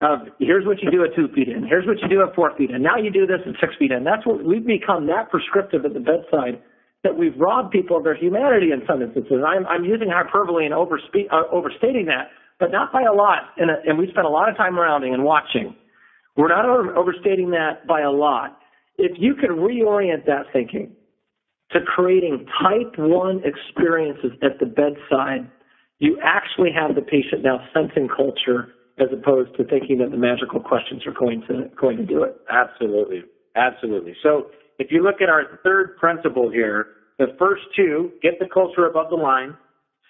of here's what you do at 2 feet in, here's what you do at 4 feet in, now you do this at 6 feet in. That's what we've become, that prescriptive at the bedside, that we've robbed people of their humanity in some instances. I'm using hyperbole and overstating that, but not by a lot. And we spent a lot of time rounding and watching. We're not overstating that by a lot. If you can reorient that thinking to creating type 1 experiences at the bedside, you actually have the patient now sensing culture as opposed to thinking that the magical questions are going to do it. Absolutely. Absolutely. So if you look at our third principle here, the first two, get the culture above the line.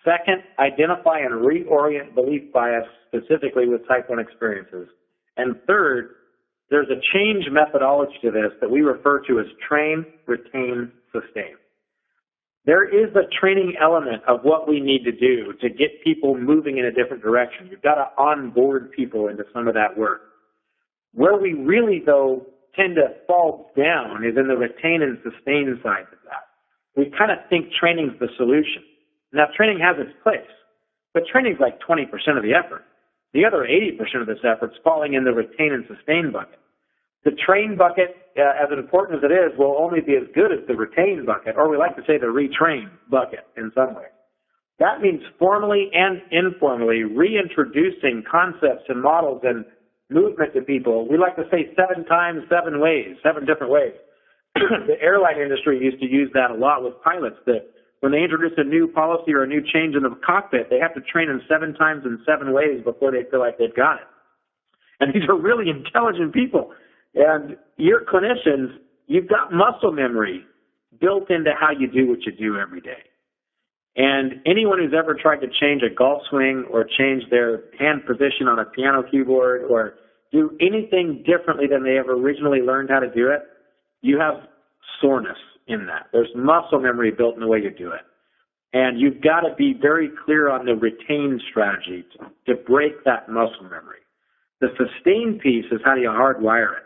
Second, identify and reorient belief bias specifically with type 1 experiences. And third, there's a change methodology to this that we refer to as train, retain, sustain. There is a training element of what we need to do to get people moving in a different direction. You've got to onboard people into some of that work. Where we really, though, tend to fall down is in the retain and sustain side of that. We kind of think training's the solution. Now, training has its place, but training's like 20% of the effort. The other 80% of this effort's falling in the retain and sustain bucket. The train bucket, as important as it is, will only be as good as the retain bucket, or we like to say the retrain bucket in some way. That means formally and informally reintroducing concepts and models and movement to people. We like to say 7 times, 7 ways, 7 different ways. The airline industry used to use that a lot with pilots, that when they introduce a new policy or a new change in the cockpit, they have to train them 7 times in 7 ways before they feel like they've got it. And these are really intelligent people. And your clinicians, you've got muscle memory built into how you do what you do every day. And anyone who's ever tried to change a golf swing or change their hand position on a piano keyboard or do anything differently than they ever originally learned how to do it, you have soreness in that. There's muscle memory built in the way you do it. And you've got to be very clear on the retain strategy to break that muscle memory. The sustain piece is how do you hardwire it?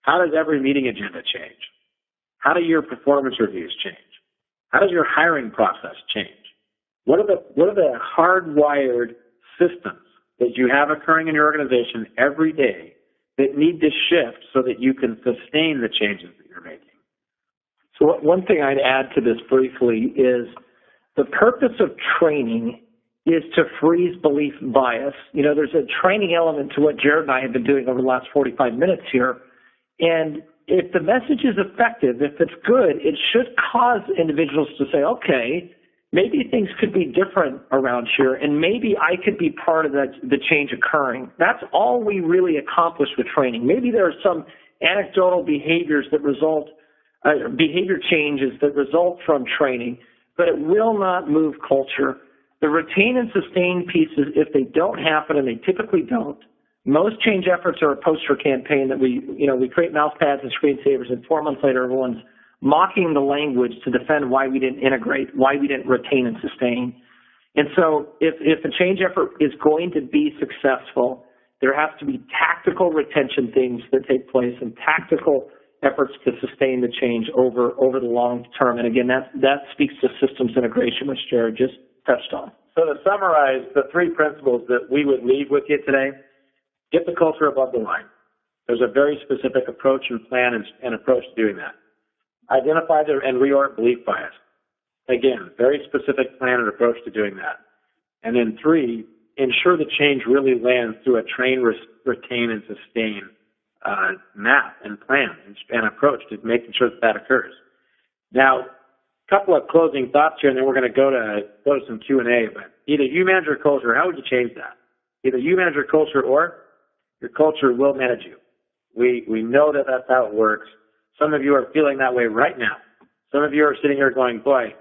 How does every meeting agenda change? How do your performance reviews change? How does your hiring process change? What are the hardwired systems that you have occurring in your organization every day that need to shift so that you can sustain the changes that you're making? So one thing I'd add to this briefly is the purpose of training is to freeze belief bias. You know, there's a training element to what Jared and I have been doing over the last 45 minutes here. And if the message is effective, if it's good, it should cause individuals to say, okay, maybe things could be different around here, and maybe I could be part of the change occurring. That's all we really accomplish with training. Maybe there are some anecdotal behaviors that result, behavior changes that result from training, but it will not move culture. The retain and sustain pieces, if they don't happen, and they typically don't, most change efforts are a poster campaign that we create mouse pads and screensavers, and 4 months later, everyone's mocking the language to defend why we didn't integrate, why we didn't retain and sustain. And so if a change effort is going to be successful, there has to be tactical retention things that take place and tactical efforts to sustain the change over the long term. And again, that speaks to systems integration, which Jared just touched on. So to summarize the 3 principles that we would leave with you today, get the culture above the line. There's a very specific approach and plan and approach to doing that. Identify and reorient belief bias. Again, very specific plan and approach to doing that. And then 3, ensure the change really lands through a train, retain, and sustain map and plan and approach to making sure that occurs. Now, a couple of closing thoughts here, and then we're going to go to some Q&A. But either you manage your culture, how would you change that? Either you manage your culture or your culture will manage you. We know that that's how it works. Some of you are feeling that way right now. Some of you are sitting here going, boy,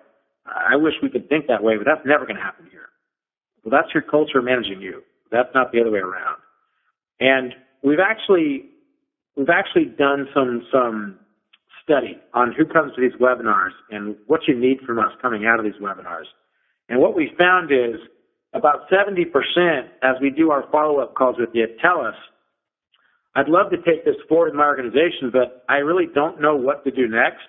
I wish we could think that way, but that's never going to happen here. Well, that's your culture managing you. That's not the other way around. And we've actually done some study on who comes to these webinars and what you need from us coming out of these webinars. And what we found is about 70%, as we do our follow-up calls with you, tell us, I'd love to take this forward in my organization, but I really don't know what to do next,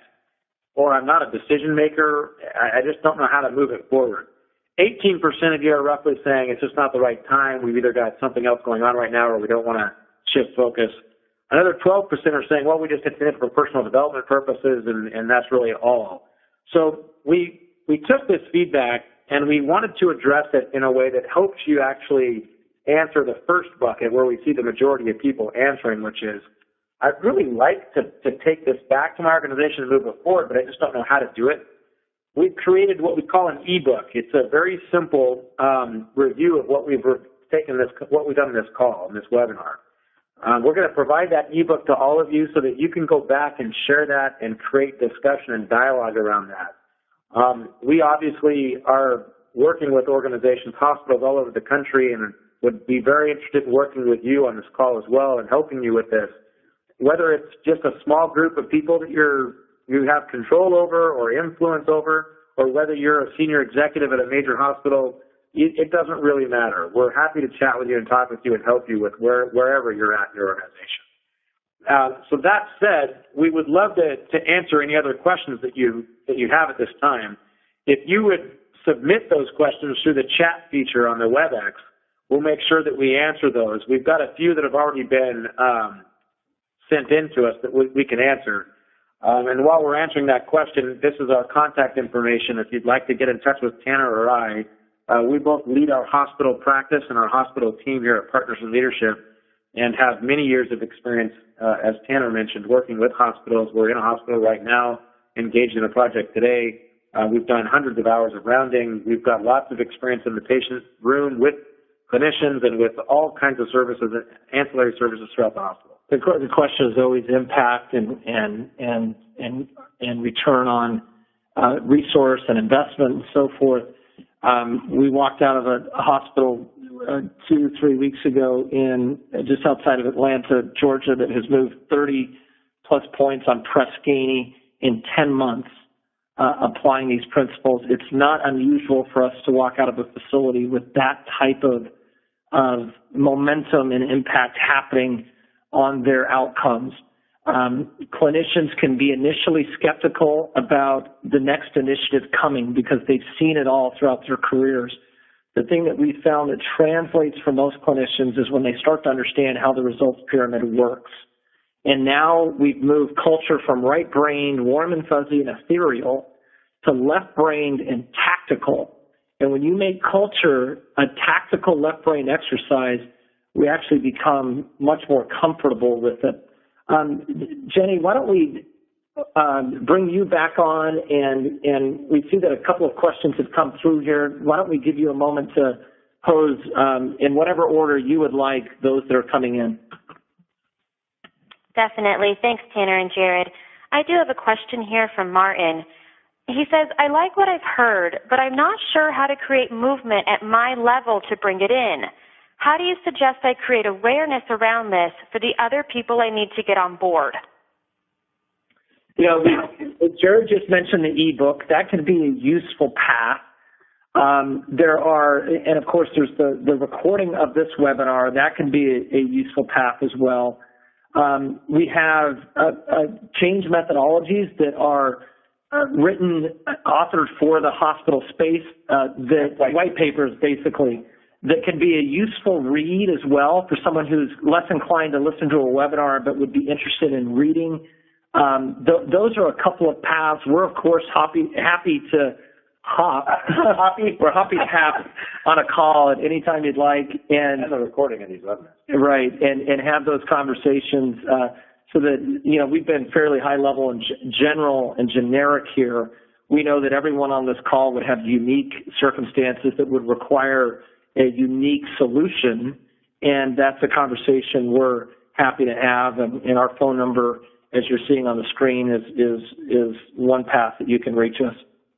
or I'm not a decision maker. I just don't know how to move it forward. 18% of you are roughly saying it's just not the right time. We've either got something else going on right now or we don't want to shift focus. Another 12% are saying, well, we just did it for personal development purposes, and that's really all. So we took this feedback and we wanted to address it in a way that helps you actually answer the first bucket where we see the majority of people answering, which is, I'd really like to take this back to my organization and move it forward, but I just don't know how to do it. We've created what we call an ebook. It's a very simple review of what we've what we've done in this call, in this webinar. We're going to provide that ebook to all of you so that you can go back and share that and create discussion and dialogue around that. We obviously are working with organizations, hospitals all over the country, and would be very interested in working with you on this call as well and helping you with this. Whether it's just a small group of people that you have control over or influence over, or whether you're a senior executive at a major hospital, it doesn't really matter. We're happy to chat with you and talk with you and help you with wherever you're at in your organization. So that said, we would love to answer any other questions that you have at this time. If you would submit those questions through the chat feature on the WebEx, we'll make sure that we answer those. We've got a few that have already been sent in to us that we can answer. And while we're answering that question, this is our contact information. If you'd like to get in touch with Tanner or I, we both lead our hospital practice and our hospital team here at Partners in Leadership and have many years of experience, as Tanner mentioned, working with hospitals. We're in a hospital right now, engaged in a project today. We've done hundreds of hours of rounding. We've got lots of experience in the patient room with clinicians and with all kinds of services, ancillary services throughout the hospital. The question is always impact and return on resource and investment and so forth. We walked out of a hospital 2-3 weeks ago just outside of Atlanta, Georgia, that has moved 30 plus points on Press Ganey in 10 months, applying these principles. It's not unusual for us to walk out of a facility with that type of momentum and impact happening on their outcomes. Clinicians can be initially skeptical about the next initiative coming because they've seen it all throughout their careers. The thing that we found that translates for most clinicians is when they start to understand how the results pyramid works. And now we've moved culture from right-brained, warm and fuzzy and ethereal to left-brained and tactical. And when you make culture a tactical left-brain exercise, we actually become much more comfortable with it. Jenny, why don't we bring you back on, and we see that a couple of questions have come through here. Why don't we give you a moment to pose in whatever order you would like those that are coming in. Definitely. Thanks, Tanner and Jared. I do have a question here from Martin. He says, I like what I've heard, but I'm not sure how to create movement at my level to bring it in. How do you suggest I create awareness around this for the other people I need to get on board? You know, Jared just mentioned the ebook. That can be a useful path. There are, and of course, there's the recording of this webinar. That can be a useful path as well. We have change methodologies that are written, authored for the hospital space, white papers, basically, that can be a useful read as well for someone who's less inclined to listen to a webinar but would be interested in reading. Those are a couple of paths. We're, of course, happy to hop. We're happy to hop on a call at any time you'd like. And the recording of these webinars. Right, and have those conversations so that, you know, we've been fairly high level and general and generic here. We know that everyone on this call would have unique circumstances that would require a unique solution, and that's a conversation we're happy to have. And our phone number, as you're seeing on the screen, is one path that you can reach us.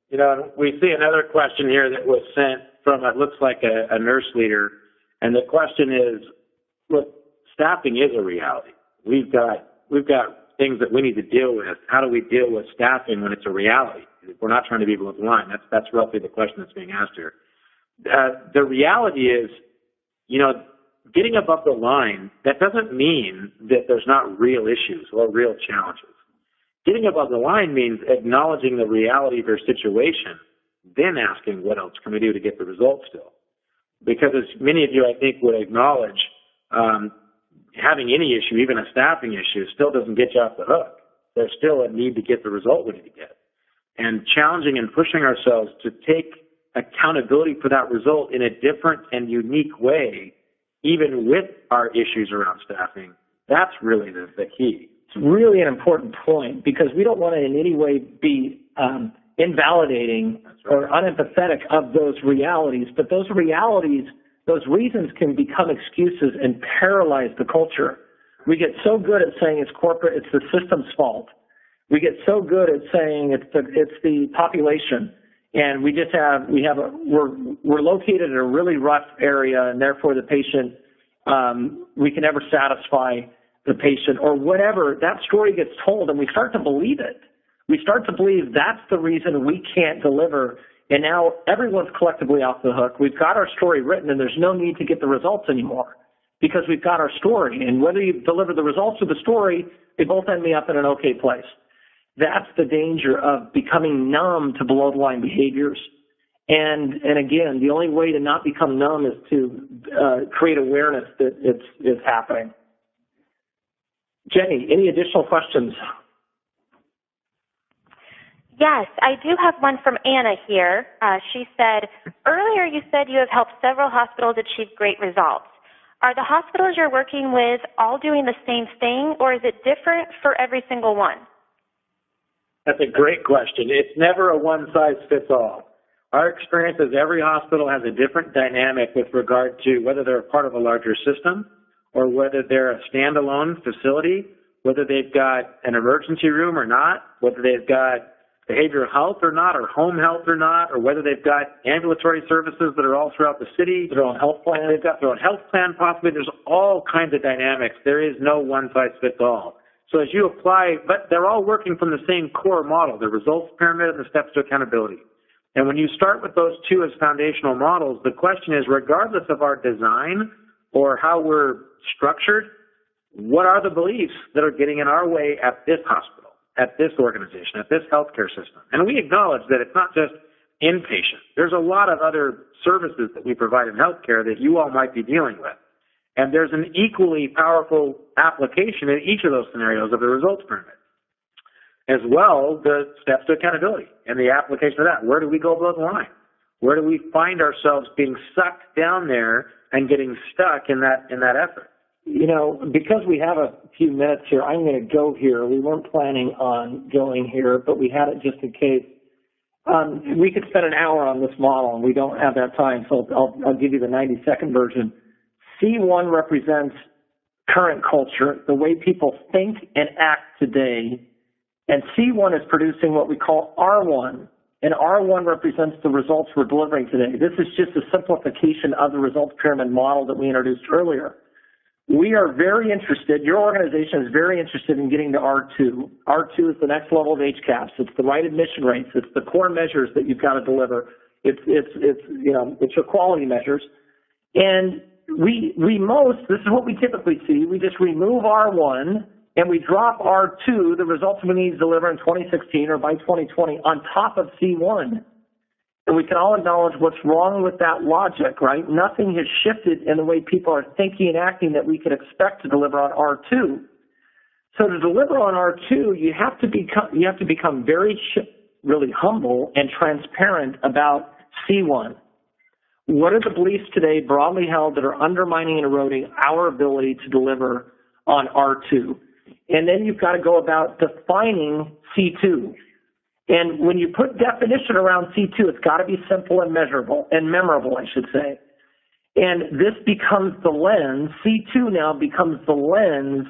You know, we see another question here that was sent from, it looks like a nurse leader, and the question is, look, staffing is a reality. We've got things that we need to deal with. How do we deal with staffing when it's a reality? We're not trying to be below the line. That's roughly the question that's being asked here. The reality is, you know, getting above the line, that doesn't mean that there's not real issues or real challenges. Getting above the line means acknowledging the reality of your situation, then asking what else can we do to get the results still. Because as many of you, I think, would acknowledge, having any issue, even a staffing issue, still doesn't get you off the hook. There's still a need to get the result we need to get. And challenging and pushing ourselves to take accountability for that result in a different and unique way, even with our issues around staffing, that's really the key. It's really an important point because we don't want to in any way be invalidating or unempathetic of those realities, but those realities those reasons can become excuses and paralyze the culture. We get so good at saying it's corporate, it's the system's fault. We get so good at saying it's the population, and we're located in a really rough area, and therefore the patient, we can never satisfy the patient or whatever. That story gets told, and we start to believe it. We start to believe that's the reason we can't deliver, and now everyone's collectively off the hook. We've got our story written, and there's no need to get the results anymore because we've got our story. And whether you deliver the results or the story, they both end me up in an okay place. That's the danger of becoming numb to below-the-line behaviors. And again, the only way to not become numb is to create awareness that it's happening. Jenny, any additional questions? Yes, I do have one from Anna here. She said, earlier you said you have helped several hospitals achieve great results. Are the hospitals you're working with all doing the same thing, or is it different for every single one? That's a great question. It's never a one-size-fits-all. Our experience is every hospital has a different dynamic with regard to whether they're a part of a larger system or whether they're a standalone facility, whether they've got an emergency room or not, whether they've got behavioral health or not, or home health or not, or whether they've got ambulatory services that are all throughout the city. Their own health plan. They've got their own health plan possibly. There's all kinds of dynamics. There is no one-size-fits-all. So as you apply, but they're all working from the same core model, the results pyramid and the steps to accountability. And when you start with those two as foundational models, the question is, regardless of our design or how we're structured, what are the beliefs that are getting in our way at this hospital, at this organization, at this healthcare system? And we acknowledge that it's not just inpatient. There's a lot of other services that we provide in healthcare that you all might be dealing with. And there's an equally powerful application in each of those scenarios of the results pyramid. As well, the steps to accountability and the application of that. Where do we go below the line? Where do we find ourselves being sucked down there and getting stuck in that effort? You know, because we have a few minutes here, I'm going to go here. We weren't planning on going here, but we had it just in case. We could spend an hour on this model, and we don't have that time, so I'll give you the 90-second version. C1 represents current culture, the way people think and act today, and C1 is producing what we call R1, and R1 represents the results we're delivering today. This is just a simplification of the results pyramid model that we introduced earlier. We are very interested, your organization is very interested in getting to R2. R2 is the next level of HCAHPS. It's the right admission rates. It's the core measures that you've got to deliver. It's your quality measures. And this is what we typically see. We just remove R1 and we drop R2, the results we need to deliver in 2016 or by 2020, on top of C1. And we can all acknowledge what's wrong with that logic, right? Nothing has shifted in the way people are thinking and acting that we could expect to deliver on R2. So to deliver on R2, you have to become really humble and transparent about C1. What are the beliefs today broadly held that are undermining and eroding our ability to deliver on R2? And then you've got to go about defining C2. And when you put definition around C2, it's got to be simple and measurable, and memorable, I should say. And this becomes the lens. C2 now becomes the lens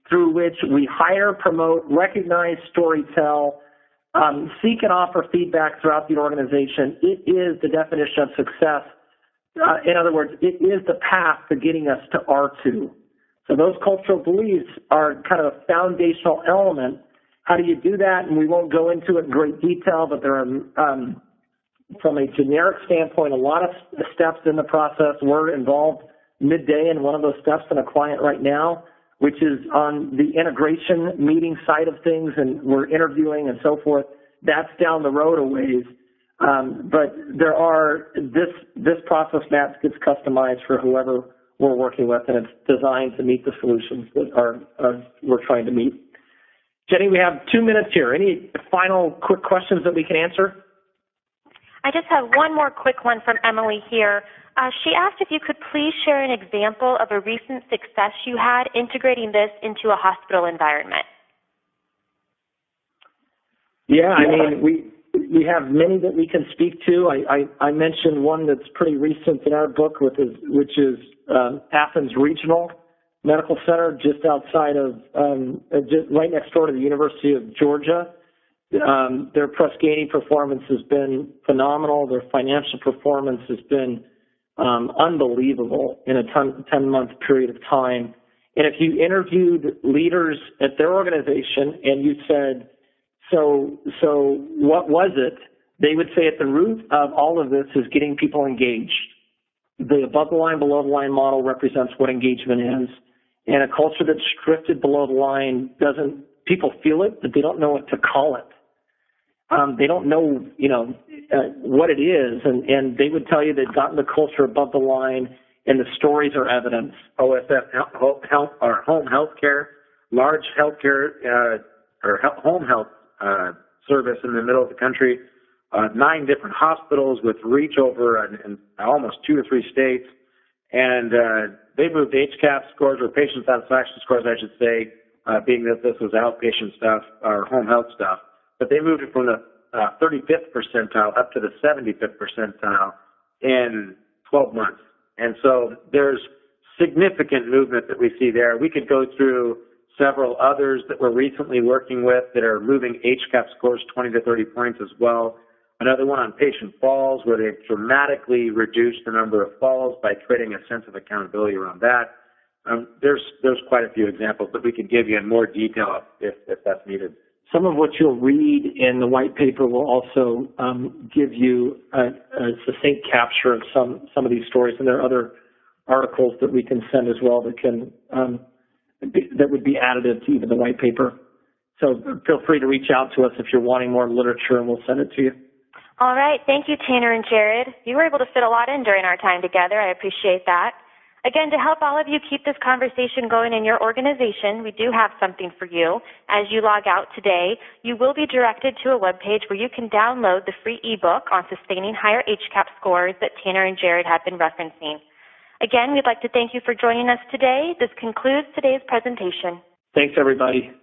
through which we hire, promote, recognize, storytell, seek and offer feedback throughout the organization. It is the definition of success. In other words, it is the path to getting us to R2. So those cultural beliefs are kind of a foundational element. How do you do that? And we won't go into it in great detail, but there are, from a generic standpoint, a lot of steps in the process. We're involved midday in one of those steps in a client right now, which is on the integration meeting side of things, and we're interviewing and so forth. That's down the road a ways. But there are, this process map gets customized for whoever we're working with, and it's designed to meet the solutions that we're trying to meet. Jenny, we have 2 minutes here. Any final quick questions that we can answer? I just have one more quick one from Emily here. She asked if you could please share an example of a recent success you had integrating this into a hospital environment. Yeah, I mean, we have many that we can speak to. I mentioned one that's pretty recent in our book, which is Athens Regional Medical Center, just outside of, right next door to the University of Georgia. Their press gaining performance has been phenomenal. Their financial performance has been unbelievable in a 10-month period of time. And if you interviewed leaders at their organization and you said, so what was it? They would say at the root of all of this is getting people engaged. The above the line, below the line model represents what engagement is. And a culture that's drifted below the line people feel it, but they don't know what to call it. They don't know, what it is. And they would tell you they've gotten the culture above the line, and the stories are evidence. OSF health or home health care, large health care or home health service in the middle of the country, 9 different hospitals with reach over in almost 2 or 3 states. And they moved HCAHPS scores, or patient satisfaction scores, I should say, being that this was outpatient stuff or home health stuff. But they moved it from the 35th percentile up to the 75th percentile in 12 months. And so there's significant movement that we see there. We could go through several others that we're recently working with that are moving HCAHPS scores 20 to 30 points as well. Another one on patient falls, where they've dramatically reduced the number of falls by creating a sense of accountability around that. There's quite a few examples that we could give you in more detail if that's needed. Some of what you'll read in the white paper will also give you a succinct capture of some of these stories, and there are other articles that we can send as well that would be additive to even the white paper. So feel free to reach out to us if you're wanting more literature, and we'll send it to you. All right. Thank you, Tanner and Jared. You were able to fit a lot in during our time together. I appreciate that. Again, to help all of you keep this conversation going in your organization, we do have something for you. As you log out today, you will be directed to a webpage where you can download the free ebook on sustaining higher HCAHPS scores that Tanner and Jared have been referencing. Again, we'd like to thank you for joining us today. This concludes today's presentation. Thanks, everybody.